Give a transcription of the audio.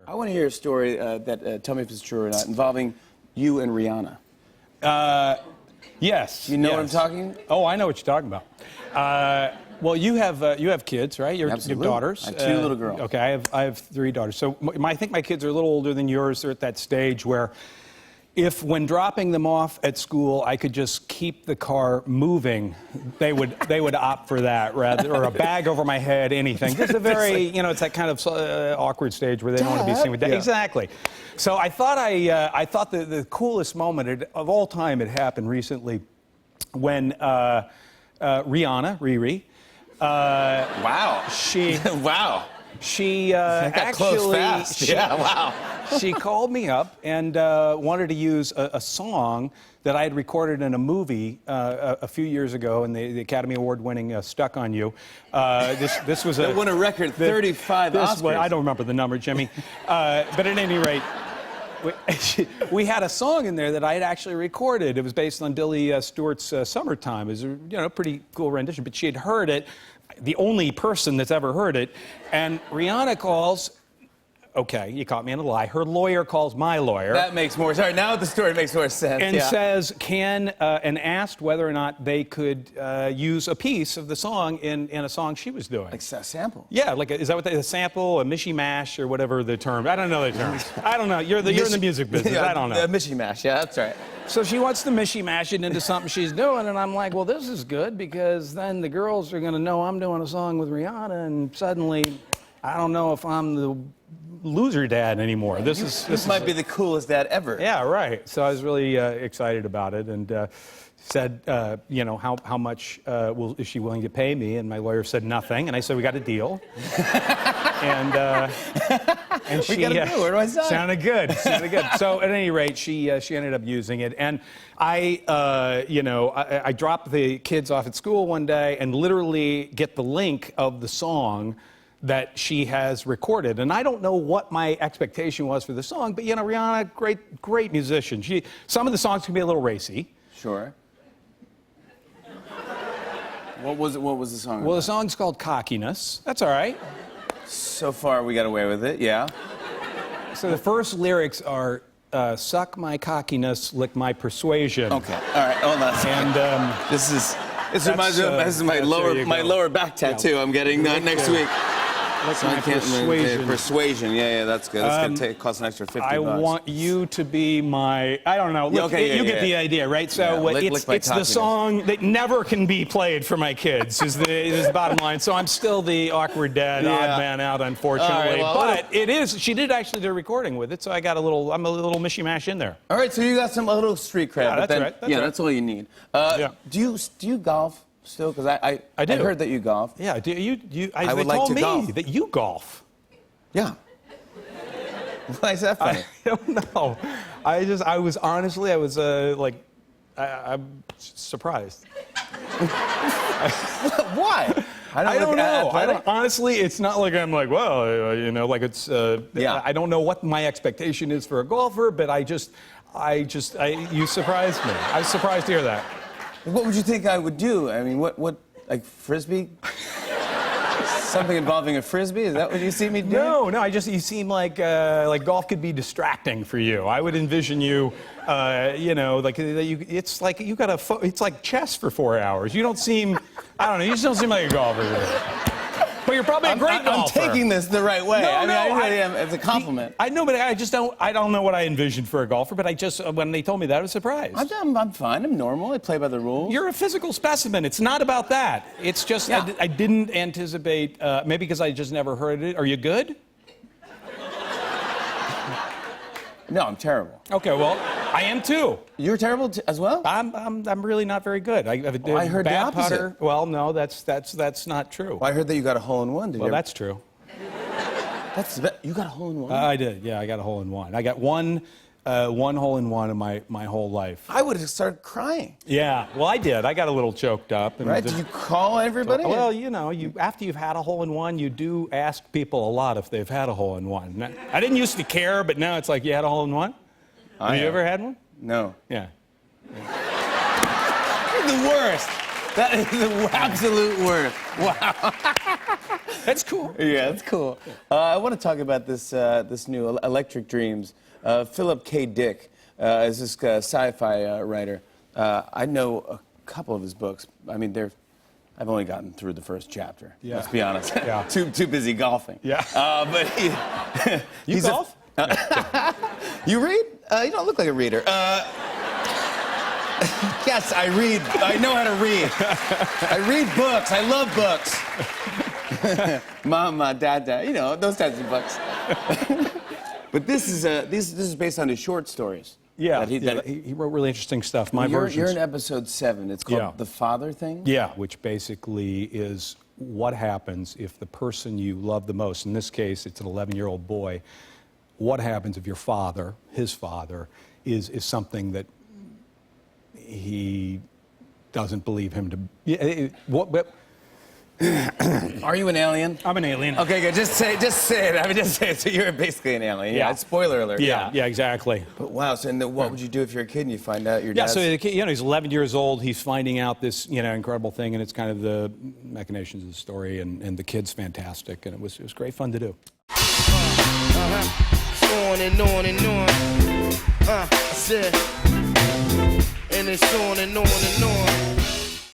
I want to hear a story tell me if it's true or not, involving you and Rihanna. Yes. You know what I'm talking? Oh, I know what you're talking about. Well, you have kids, right? You have daughters. I have two little girls. Okay, I have 3 daughters. So I think my kids are a little older than yours. They're at that stage where, if when dropping them off at school, I could just keep the car moving, they would opt for that rather, or a bag over my head, anything. Just a very, it's that kind of awkward stage where they don't want to be seen with Dad. Yeah. Exactly. So I thought the coolest moment of all time had happened recently when Rihanna, Riri. Wow. Wow. She got actually, close fast. Yeah, wow. She called me up and wanted to use a song that I had recorded in a movie a few years ago, in the Academy Award-winning "Stuck on You." This was that won a record 35 Oscars. I don't remember the number, Jimmy, but at any rate. We had a song in there that I had actually recorded. It was based on Billy Stewart's "Summertime." It was a pretty cool rendition, but she had heard it, the only person that's ever heard it, and Rihanna calls. Okay, you caught me in a lie. Her lawyer calls my lawyer. That makes more sense. Now the story makes more sense. And says, and asked whether or not they could use a piece of the song in a song she was doing. Like a sample? Yeah, is that what a sample, a mishy-mash, or whatever the term? I don't know the terms. I don't know. You're in the music business. Yeah, I don't know. Mishy-mash, yeah, that's right. So she wants to mishy-mash it into something she's doing, and I'm like, well, this is good, because then the girls are going to know I'm doing a song with Rihanna, and suddenly, I don't know if I'm the loser dad anymore. This might be the coolest dad ever. Yeah, right. So I was really excited about it, and said, how much is she willing to pay me? And my lawyer said nothing, and I said, we got a deal. and she we got a deal. Where do I sign? Sounded good. So at any rate, she ended up using it, and I dropped the kids off at school one day and literally get the link of the song that she has recorded. And I don't know what my expectation was for the song, but Rihanna, great musician. Some of the songs can be a little racy. Sure. What was the song Well, the song's called Cockiness. That's all right. So far, we got away with it, yeah. So the first lyrics are, suck my cockiness, lick my persuasion. Okay, all right, hold on. And this reminds me of my lower back tattoo I'm getting next week. So I can't persuasion. Yeah, that's good. That's gonna cost an extra $50. I want you to be my. I don't know. Look, you get the idea, right? So it's the song that never can be played for my kids. is the bottom line. So I'm still the awkward dad, odd man out, unfortunately. Right, but it is. She did actually do a recording with it, so I'm a little mishy-mash in there. All right, so you got a little street cred. Yeah, that's right. That's all you need. Do you golf? Still, because I heard that you golf. Yeah, do you? I would they like told to me golf. that you golf. Yeah. Why is that funny? I don't know. I'm surprised. Why? I don't know. Honestly, it's not like I'm like, well, like it's. I don't know what my expectation is for a golfer, but you surprised me. I was surprised to hear that. What would you think I would do? I mean, what like frisbee? Something involving a frisbee? Is that what you see me do? No. You seem like golf could be distracting for you. I would envision you, it's like you got it's like chess for 4 hours. You don't seem, I don't know. You just don't seem like a golfer. But you're probably a great golfer. I'm taking this the right way. No, I really am. It's a compliment. I know, but I don't know what I envisioned for a golfer, but when they told me that, I was surprised. I'm fine. I'm normal. I play by the rules. You're a physical specimen. It's not about that. It's just, I didn't anticipate, maybe because I just never heard it. Are you good? No, I'm terrible. Okay, well, I am too. You're terrible as well? I'm really not very good. I heard bad the opposite. putter. Well, no, that's not true. Well, I heard that you got a hole-in-one. Well, that's true. You got a hole-in-one? I did. Yeah, I got a hole-in-one. I got one hole-in-one in my whole life. I would have started crying. Yeah, well, I did. I got a little choked up. Right? Did you call everybody? Well, after you've had a hole-in-one, you do ask people a lot if they've had a hole-in-one. I didn't used to care, but now it's like, you had a hole-in-one? Have you ever had one? No. Yeah. You're the worst. That is the absolute worst. Wow. That's cool. Yeah, that's cool. I want to talk about this new Electric Dreams. Philip K. Dick is this sci-fi writer. I know a couple of his books. I mean, I've only gotten through the first chapter. Yeah. Let's be honest. Yeah. too busy golfing. Yeah. But You golf? You read? You don't look like a reader. Yes, I read. I know how to read. I read books. I love books. Mama, Dada, you know, those types of books. But this is based on his short stories. Yeah, that he wrote really interesting stuff. My you're versions. in episode 7. It's called The Father Thing? Yeah, which basically is what happens if the person you love the most, in this case, it's an 11-year-old boy, what happens if your father, his father, is something that he doesn't believe him to... Are you an alien? I'm an alien. Okay, good. Just say it. I mean, just say it. So you're basically an alien. Yeah. Spoiler alert. Yeah, exactly. But wow. So what would you do if you're a kid and you find out your dad's... Yeah, so the kid, he's 11 years old. He's finding out this, incredible thing, and it's kind of the machinations of the story, and the kid's fantastic, and it was great fun to do. On and on and on. I said, and it's on and on and on.